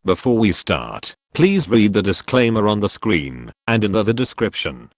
Before we start, please read the disclaimer on the screen and in the description.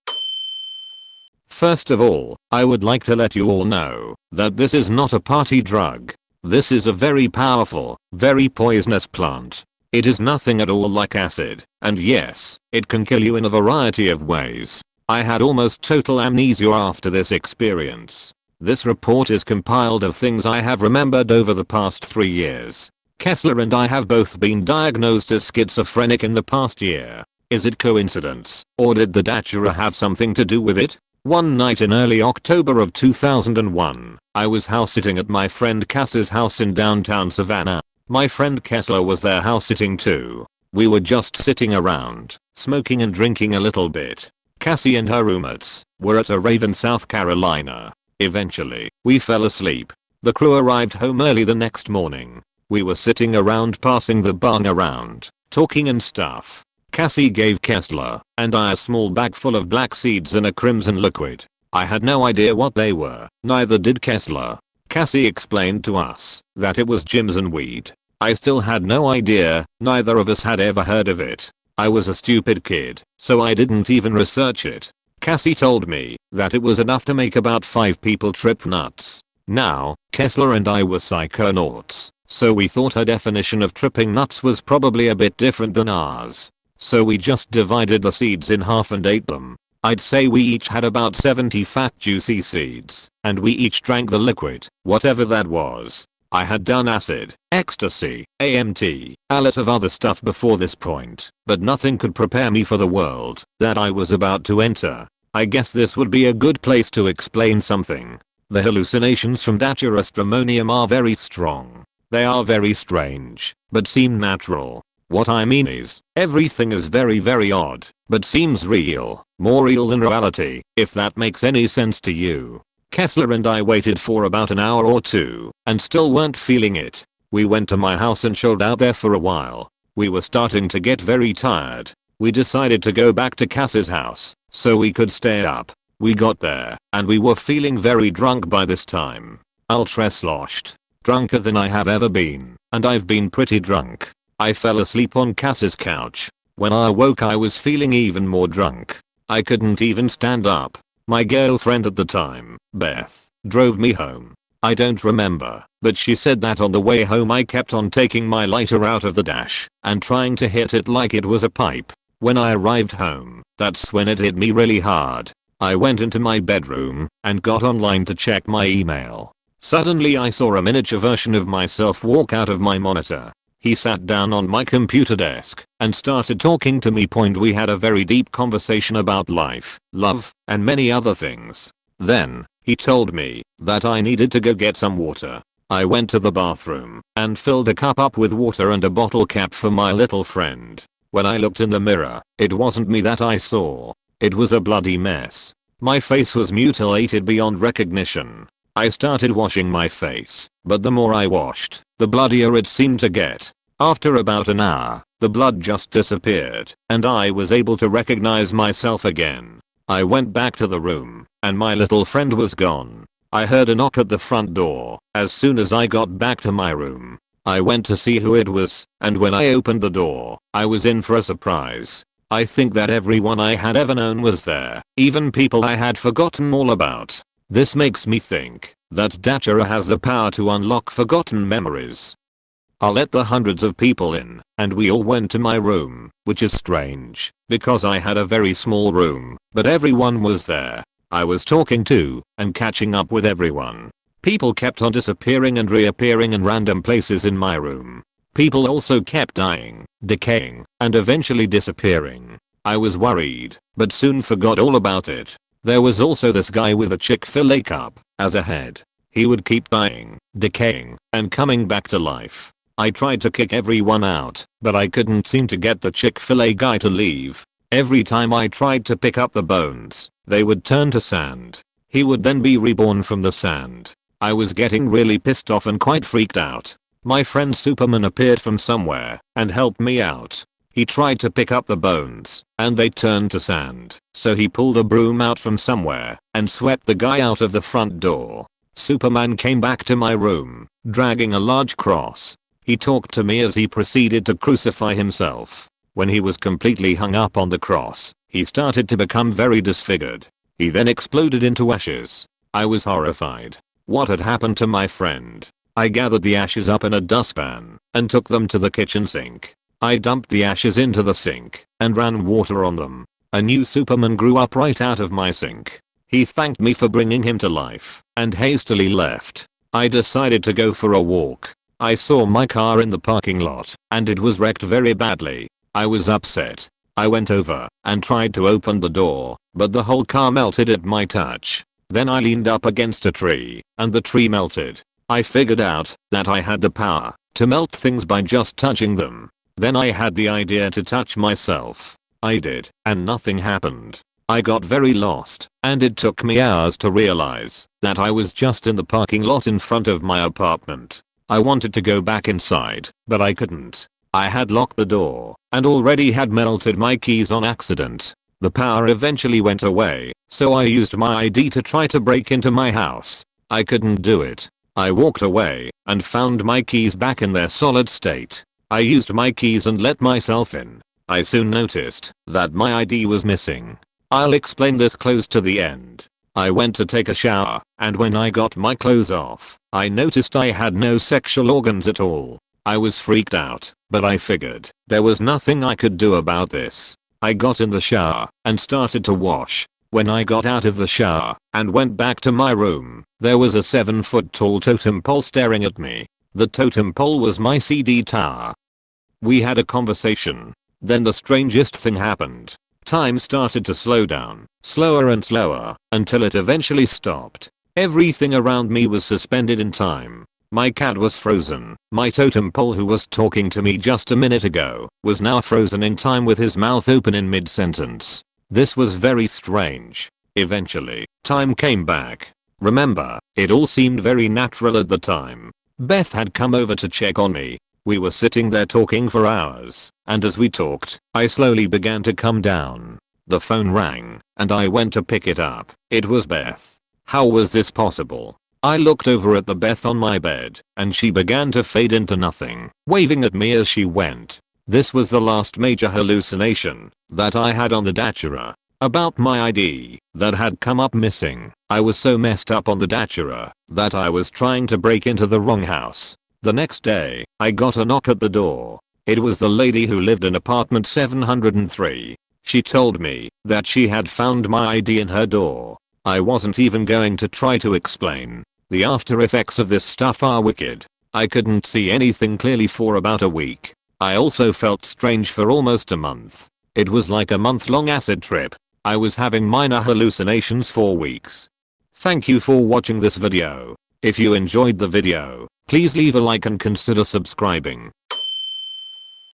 First of all, I would like to let you all know that this is not a party drug. This is a very powerful, very poisonous plant. It is nothing at all like acid, and yes, it can kill you in a variety of ways. I had almost total amnesia after this experience. This report is compiled of things I have remembered over the past 3 years. Kessler and I have both been diagnosed as schizophrenic in the past year. Is it coincidence, or did the datura have something to do with it? One night in early October of 2001, I was house sitting at my friend Cass's house in downtown Savannah. My friend Kessler was there house sitting too. We were just sitting around, smoking and drinking a little bit. Cassie and her roommates were at Erowid in South Carolina. Eventually, we fell asleep. The crew arrived home early the next morning. We were sitting around passing the bong around, talking and stuff. Cassie gave Kessler and I a small bag full of black seeds in a crimson liquid. I had no idea what they were, neither did Kessler. Cassie explained to us that it was jimson weed. I still had no idea, neither of us had ever heard of it. I was a stupid kid, so I didn't even research it. Cassie told me that it was enough to make about 5 people trip nuts. Now, Kessler and I were psychonauts, so we thought her definition of tripping nuts was probably a bit different than ours. So we just divided the seeds in half and ate them. I'd say we each had about 70 fat juicy seeds, and we each drank the liquid, whatever that was. I had done acid, ecstasy, AMT, a lot of other stuff before this point, but nothing could prepare me for the world that I was about to enter. I guess this would be a good place to explain something. The hallucinations from datura stramonium are very strong. They are very strange, but seem natural. What I mean is, everything is very odd, but seems real, more real than reality, if that makes any sense to you. Kessler and I waited for about an hour or 2, and still weren't feeling it. We went to my house and chilled out there for a while. We were starting to get very tired. We decided to go back to Cass's house, so we could stay up. We got there, and we were feeling very drunk by this time. Ultra sloshed. Drunker than I have ever been, and I've been pretty drunk. I fell asleep on Cass's couch. When I awoke I was feeling even more drunk. I couldn't even stand up. My girlfriend at the time, Beth, drove me home. I don't remember, but she said that on the way home I kept on taking my lighter out of the dash and trying to hit it like it was a pipe. When I arrived home, that's when it hit me really hard. I went into my bedroom and got online to check my email. Suddenly I saw a miniature version of myself walk out of my monitor. He sat down on my computer desk and started talking to me. We had a very deep conversation about life, love, and many other things. Then, he told me that I needed to go get some water. I went to the bathroom and filled a cup up with water and a bottle cap for my little friend. When I looked in the mirror, it wasn't me that I saw. It was a bloody mess. My face was mutilated beyond recognition. I started washing my face, but the more I washed, the bloodier it seemed to get. After about an hour, the blood just disappeared, and I was able to recognize myself again. I went back to the room, and my little friend was gone. I heard a knock at the front door. As soon as I got back to my room, I went to see who it was, and when I opened the door, I was in for a surprise. I think that everyone I had ever known was there, even people I had forgotten all about. This makes me think that datura has the power to unlock forgotten memories. I let the hundreds of people in, and we all went to my room, which is strange, because I had a very small room, but everyone was there. I was talking to and catching up with everyone. People kept on disappearing and reappearing in random places in my room. People also kept dying, decaying, and eventually disappearing. I was worried, but soon forgot all about it. There was also this guy with a Chick-fil-A cup as a head. He would keep dying, decaying, and coming back to life. I tried to kick everyone out, but I couldn't seem to get the Chick-fil-A guy to leave. Every time I tried to pick up the bones, they would turn to sand. He would then be reborn from the sand. I was getting really pissed off and quite freaked out. My friend Superman appeared from somewhere and helped me out. He tried to pick up the bones, and they turned to sand, so he pulled a broom out from somewhere and swept the guy out of the front door. Superman came back to my room, dragging a large cross. He talked to me as he proceeded to crucify himself. When he was completely hung up on the cross, he started to become very disfigured. He then exploded into ashes. I was horrified. What had happened to my friend? I gathered the ashes up in a dustpan and took them to the kitchen sink. I dumped the ashes into the sink and ran water on them. A new Superman grew up right out of my sink. He thanked me for bringing him to life and hastily left. I decided to go for a walk. I saw my car in the parking lot and it was wrecked very badly. I was upset. I went over and tried to open the door, but the whole car melted at my touch. Then I leaned up against a tree and the tree melted. I figured out that I had the power to melt things by just touching them. Then I had the idea to touch myself. I did, and nothing happened. I got very lost, and it took me hours to realize that I was just in the parking lot in front of my apartment. I wanted to go back inside, but I couldn't. I had locked the door and already had melted my keys on accident. The power eventually went away, so I used my ID to try to break into my house. I couldn't do it. I walked away and found my keys back in their solid state. I used my keys and let myself in. I soon noticed that my ID was missing. I'll explain this close to the end. I went to take a shower, and when I got my clothes off, I noticed I had no sexual organs at all. I was freaked out, but I figured there was nothing I could do about this. I got in the shower and started to wash. When I got out of the shower and went back to my room, there was a 7-foot tall totem pole staring at me. The totem pole was my CD tower. We had a conversation. Then the strangest thing happened. Time started to slow down, slower and slower, until it eventually stopped. Everything around me was suspended in time. My cat was frozen. My totem pole, who was talking to me just a minute ago, was now frozen in time with his mouth open in mid-sentence. This was very strange. Eventually, time came back. Remember, it all seemed very natural at the time. Beth had come over to check on me. We were sitting there talking for hours, and as we talked, I slowly began to come down. The phone rang, and I went to pick it up. It was Beth. How was this possible? I looked over at the Beth on my bed, and she began to fade into nothing, waving at me as she went. This was the last major hallucination that I had on the datura. About my ID that had come up missing. I was so messed up on the datura that I was trying to break into the wrong house. The next day, I got a knock at the door. It was the lady who lived in apartment 703. She told me that she had found my ID in her door. I wasn't even going to try to explain. The after effects of this stuff are wicked. I couldn't see anything clearly for about a week. I also felt strange for almost a month. It was like a month-long acid trip. I was having minor hallucinations for weeks. Thank you for watching this video. If you enjoyed the video, please leave a like and consider subscribing.